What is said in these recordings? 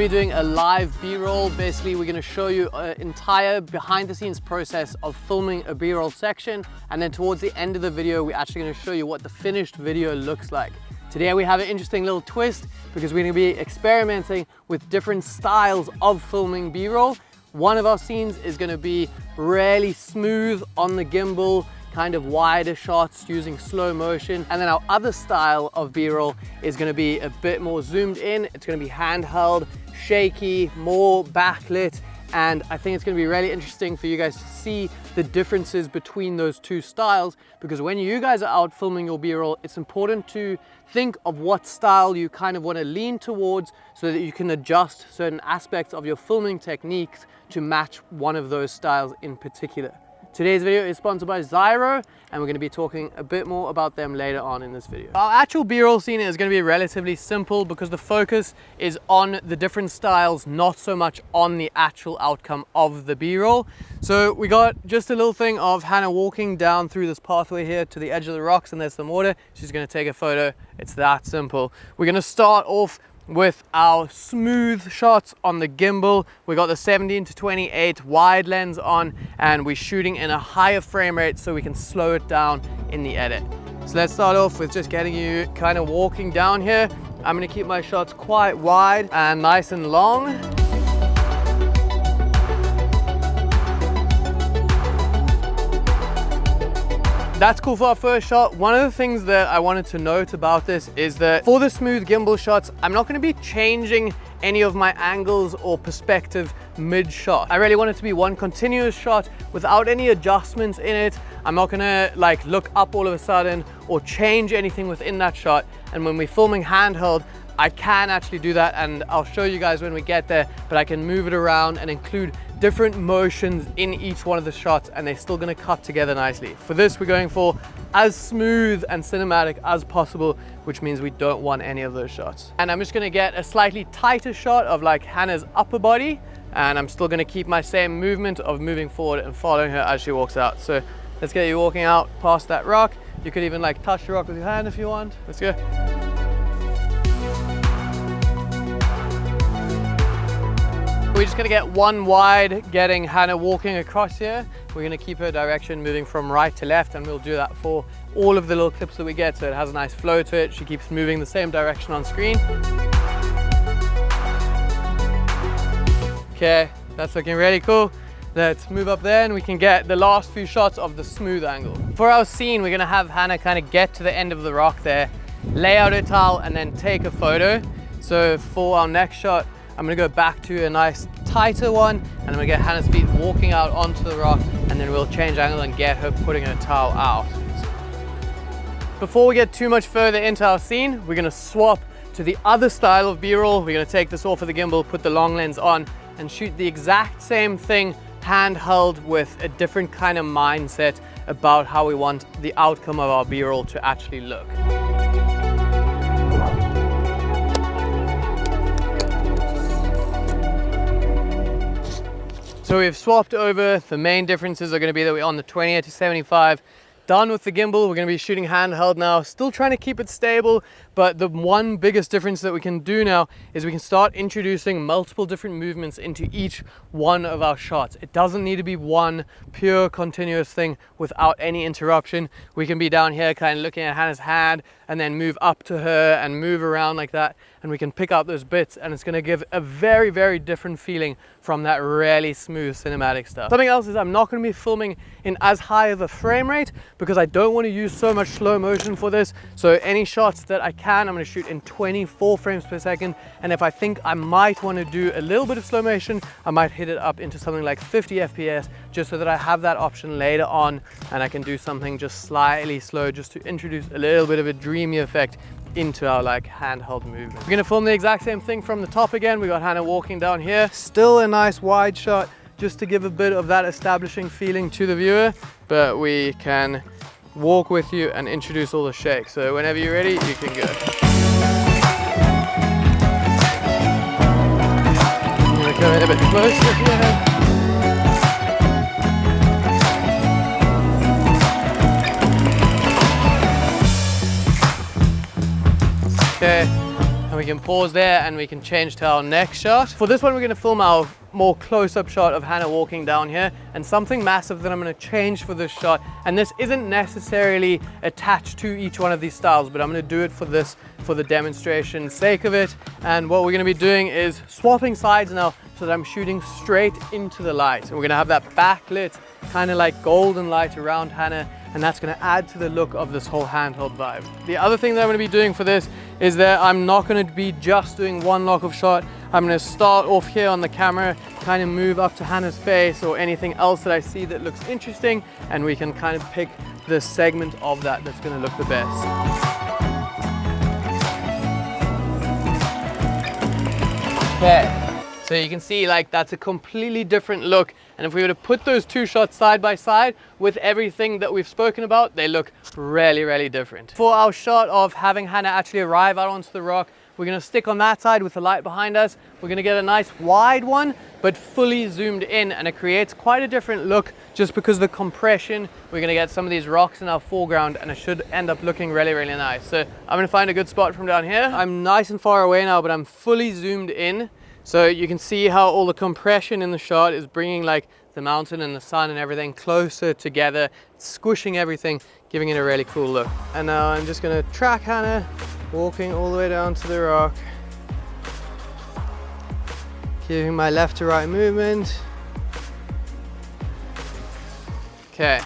be doing a live B-roll. Basically, we're going to show you an entire behind the scenes process of filming a B-roll section. And then towards the end of the video, we're actually going to show you what the finished video looks like. Today we have an interesting little twist because we're going to be experimenting with different styles of filming B-roll. One of our scenes is going to be really smooth on the gimbal, kind of wider shots using slow motion. And then our other style of B-roll is going to be a bit more zoomed in. It's going to be handheld, shaky, more backlit. And I think it's going to be really interesting for you guys to see the differences between those two styles, because when you guys are out filming your B-roll, it's important to think of what style you kind of want to lean towards so that you can adjust certain aspects of your filming techniques to match one of those styles in particular. Today's video is sponsored by Zyro, and we're going to be talking a bit more about them later on in this video. Our actual B-roll scene is going to be relatively simple because the focus is on the different styles, not so much on the actual outcome of the B-roll. So we got just a little thing of Hannah walking down through this pathway here to the edge of the rocks, and there's some water. She's going to take a photo. It's that simple. We're going to start off with our smooth shots on the gimbal. We got the 17-28 wide lens on, and we're shooting in a higher frame rate so we can slow it down in the edit. So let's start off with just getting you kind of walking down here. I'm going to keep my shots quite wide and nice and long. That's cool for our first shot. One of the things that I wanted to note about this is that for the smooth gimbal shots, I'm not going to be changing any of my angles or perspective mid-shot. I really want it to be one continuous shot without any adjustments in it. I'm not going to like look up all of a sudden or change anything within that shot. And when we're filming handheld, I can actually do that, and I'll show you guys when we get there, but I can move it around and include different motions in each one of the shots, and they're still gonna cut together nicely. For this, we're going for as smooth and cinematic as possible, which means we don't want any of those shots. And I'm just gonna get a slightly tighter shot of like Hannah's upper body, and I'm still gonna keep my same movement of moving forward and following her as she walks out. So let's get you walking out past that rock. You could even like touch the rock with your hand if you want. Let's go. We're just gonna get one wide, getting Hannah walking across here. We're gonna keep her direction moving from right to left, and we'll do that for all of the little clips that we get, so it has a nice flow to it. She keeps moving the same direction on screen. Okay, that's looking really cool. Let's move up there and we can get the last few shots of the smooth angle. For our scene, we're gonna have Hannah kind of get to the end of the rock there, lay out her towel, and then take a photo. So for our next shot, I'm gonna go back to a nice tighter one, and I'm gonna get Hannah's feet walking out onto the rock, and then we'll change angle and get her putting her towel out. Before we get too much further into our scene, we're gonna swap to the other style of B-roll. We're gonna take this off of the gimbal, put the long lens on, and shoot the exact same thing handheld with a different kind of mindset about how we want the outcome of our B-roll to actually look. So we've swapped over. The main differences are going to be that we're on the 28-75. Done with the gimbal, we're going to be shooting handheld now. Still trying to keep it stable, but the one biggest difference that we can do now is we can start introducing multiple different movements into each one of our shots. It doesn't need to be one pure continuous thing without any interruption. We can be down here kind of looking at Hannah's hand and then move up to her and move around like that, and we can pick out those bits, and it's going to give a very, very different feeling from that really smooth cinematic stuff. Something else is I'm not going to be filming in as high of a frame rate because I don't want to use so much slow motion for this. So any shots that I can, I'm going to shoot in 24 frames per second, and if I think I might want to do a little bit of slow motion, I might hit it up into something like 50 FPS just so that I have that option later on, and I can do something just slightly slow just to introduce a little bit of a dreamy effect into our like handheld movement. We're gonna film the exact same thing from the top again. We got Hannah walking down here. Still a nice wide shot just to give a bit of that establishing feeling to the viewer, but we can walk with you and introduce all the shakes. So whenever you're ready, you can go. I'm gonna come in a bit closer here. Okay, and we we can pause there and we can change to our next shot. For this one, we're gonna film our more close-up shot of Hannah walking down here, and something massive that I'm gonna change for this shot, and this isn't necessarily attached to each one of these styles, but I'm gonna do it for this, for the demonstration sake of it. And what we're gonna be doing is swapping sides now so that I'm shooting straight into the light. And we're gonna have that backlit, kind of like golden light around Hannah, and that's gonna add to the look of this whole handheld vibe. The other thing that I'm gonna be doing for this is that I'm not gonna be just doing one lock of shot. I'm gonna start off here on the camera, kind of move up to Hannah's face or anything else that I see that looks interesting, and we can kind of pick the segment of that that's gonna look the best. Okay. So you can see like that's a completely different look, and if we were to put those two shots side by side with everything that we've spoken about, they look really, really different. For our shot of having Hannah actually arrive out onto the rock, we're gonna stick on that side with the light behind us. We're gonna get a nice wide one, but fully zoomed in, and it creates quite a different look just because of the compression. We're gonna get some of these rocks in our foreground, and it should end up looking really, really nice. So I'm gonna find a good spot from down here. I'm nice and far away now, but I'm fully zoomed in. So you can see how all the compression in the shot is bringing like the mountain and the sun and everything closer together, squishing everything, giving it a really cool look. And now I'm just gonna track Hannah, walking all the way down to the rock, giving my left to right movement. Okay,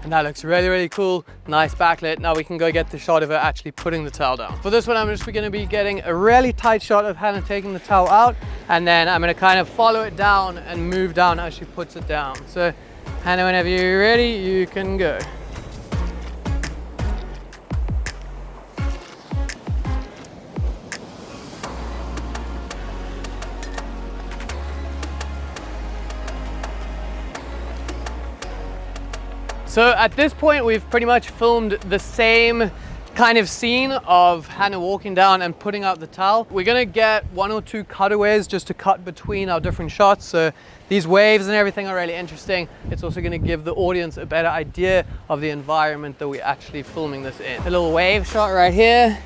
and that looks really, really cool. Nice backlit. Now we can go get the shot of her actually putting the towel down. For this one, I'm just gonna be getting a really tight shot of Hannah taking the towel out, and then I'm gonna kind of follow it down and move down as she puts it down. So Hannah, whenever you're ready, you can go. So at this point, we've pretty much filmed the same kind of scene of Hannah walking down and putting out the towel. We're gonna get one or two cutaways just to cut between our different shots. So these waves and everything are really interesting. It's also gonna give the audience a better idea of the environment that we're actually filming this in. A little wave shot right here.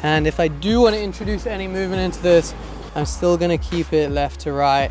And if I do want to introduce any movement into this, I'm still gonna keep it left to right.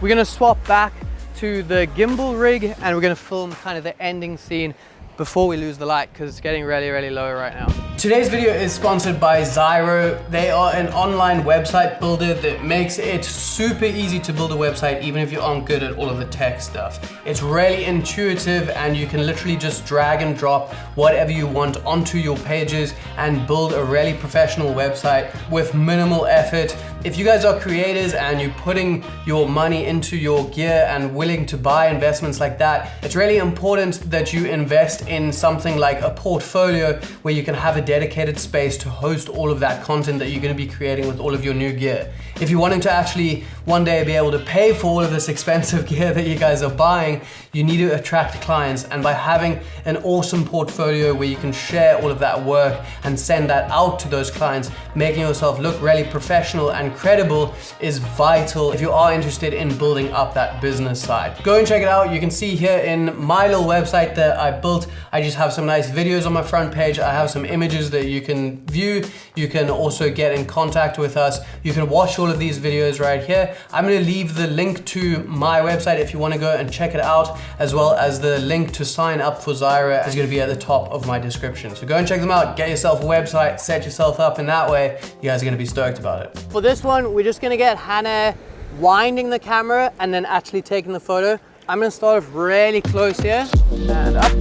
We're gonna swap back to the gimbal rig, and we're going to film kind of the ending scene before we lose the light, because it's getting really, really low right now. Today's video is sponsored by Zyro. They are an online website builder that makes it super easy to build a website even if you aren't good at all of the tech stuff. It's really intuitive, and you can literally just drag and drop whatever you want onto your pages and build a really professional website with minimal effort. If you guys are creators and you're putting your money into your gear and willing to buy investments like that, it's really important that you invest in something like a portfolio where you can have a dedicated space to host all of that content that you're going to be creating with all of your new gear. If you're wanting to actually one day be able to pay for all of this expensive gear that you guys are buying, you need to attract clients, and by having an awesome portfolio where you can share all of that work and send that out to those clients, making yourself look really professional and credible is vital if you are interested in building up that business side. Go and check it out. You can see here in my little website that I built, I just have some nice videos on my front page. I have some images that you can view. You can also get in contact with us. You can watch all of these videos right here. I'm gonna leave the link to my website if you wanna go and check it out, as well as the link to sign up for Zyro is gonna be at the top of my description. So go and check them out, get yourself a website, set yourself up in that way. You guys are gonna be stoked about it. For this one, we're just gonna get Hannah winding the camera and then actually taking the photo. I'm gonna start off really close here and up.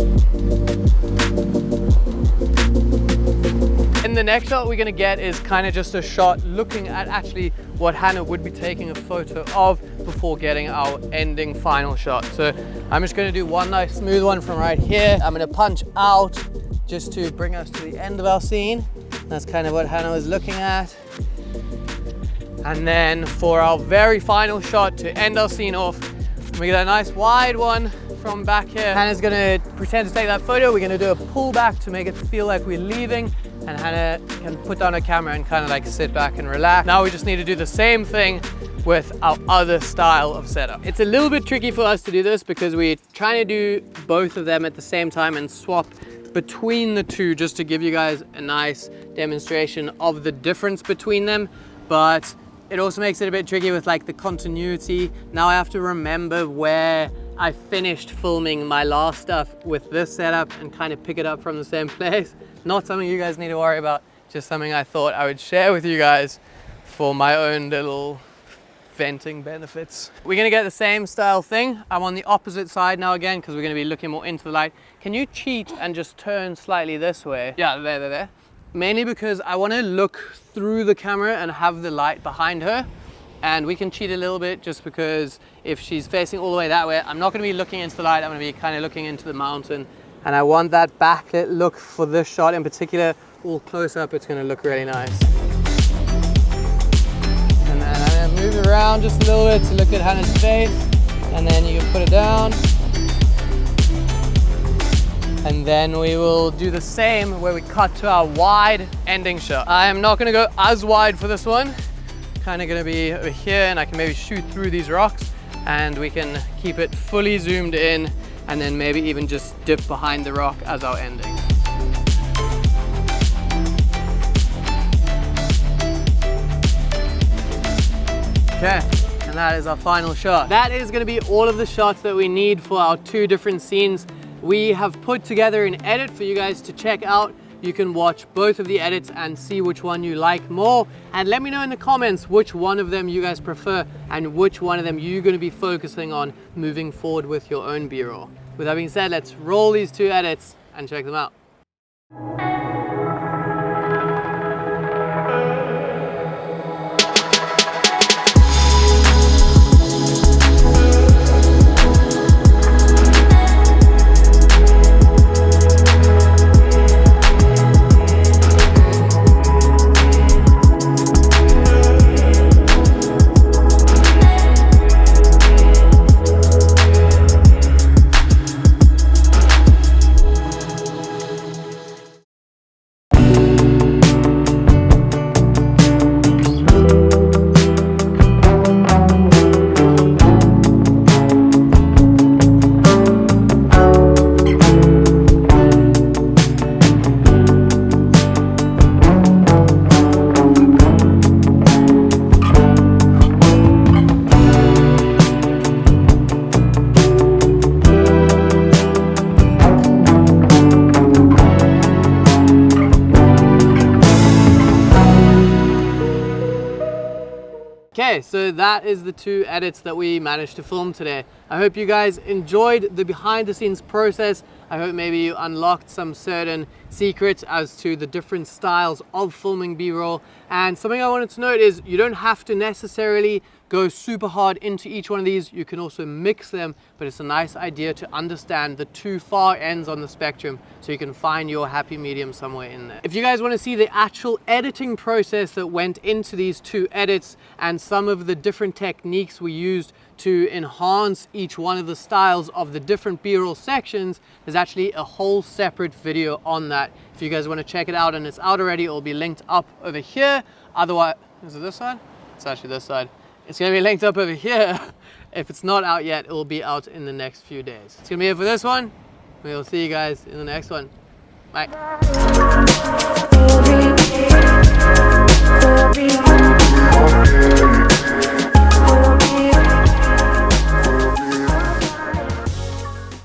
And the next shot we're gonna get is kind of just a shot looking at actually what Hannah would be taking a photo of before getting our ending final shot. So I'm just gonna do one nice smooth one from right here. I'm gonna punch out just to bring us to the end of our scene. That's kind of what Hannah was looking at. And then for our very final shot to end our scene off, we get a nice wide one from back here. Hannah's gonna pretend to take that photo. We're gonna do a pullback to make it feel like we're leaving, and Hannah can put down her camera and kind of like sit back and relax. Now we just need to do the same thing with our other style of setup. It's a little bit tricky for us to do this because we're trying to do both of them at the same time and swap between the two just to give you guys a nice demonstration of the difference between them, but it also makes it a bit tricky with like the continuity. Now I have to remember where I finished filming my last stuff with this setup and kind of pick it up from the same place. Not something you guys need to worry about, just something I thought I would share with you guys for my own little venting benefits. We're gonna get the same style thing. I'm on the opposite side now again because we're gonna be looking more into the light. Can you cheat and just turn slightly this way? Yeah, there. Mainly because I want to look through the camera and have the light behind her, and we can cheat a little bit just because if she's facing all the way that way, I'm not going to be looking into the light, I'm going to be kind of looking into the mountain, and I want that backlit look for this shot in particular. All close up, it's going to look really nice. And then I'm going to move around just a little bit to look at Hannah's face, and then you can put it down. And then we will do the same where we cut to our wide ending shot. I am not gonna go as wide for this one. Kind of gonna be over here, and I can maybe shoot through these rocks and we can keep it fully zoomed in, and then maybe even just dip behind the rock as our ending. Okay, and that is our final shot. That is gonna be all of the shots that we need for our two different scenes. We have put together an edit for you guys to check out. You can watch both of the edits and see which one you like more. And let me know in the comments which one of them you guys prefer and which one of them you're going to be focusing on moving forward with your own B-roll. With that being said, let's roll these two edits and check them out. Okay, so that is the two edits that we managed to film today. I hope you guys enjoyed the behind the scenes process. I hope maybe you unlocked some certain secrets as to the different styles of filming B-roll. And something I wanted to note is you don't have to necessarily go super hard into each one of these. You can also mix them, but it's a nice idea to understand the two far ends on the spectrum so you can find your happy medium somewhere in there. If you guys want to see the actual editing process that went into these two edits and some of the different techniques we used to enhance each one of the styles of the different B-roll sections, there's actually a whole separate video on that. If you guys want to check it out and it's out already, it'll be linked up over here. Otherwise, is it this side? It's actually this side. It's going to be linked up over here. If it's not out yet, it will be out in the next few days. It's going to be it for this one. We'll see you guys in the next one. Bye. Baby,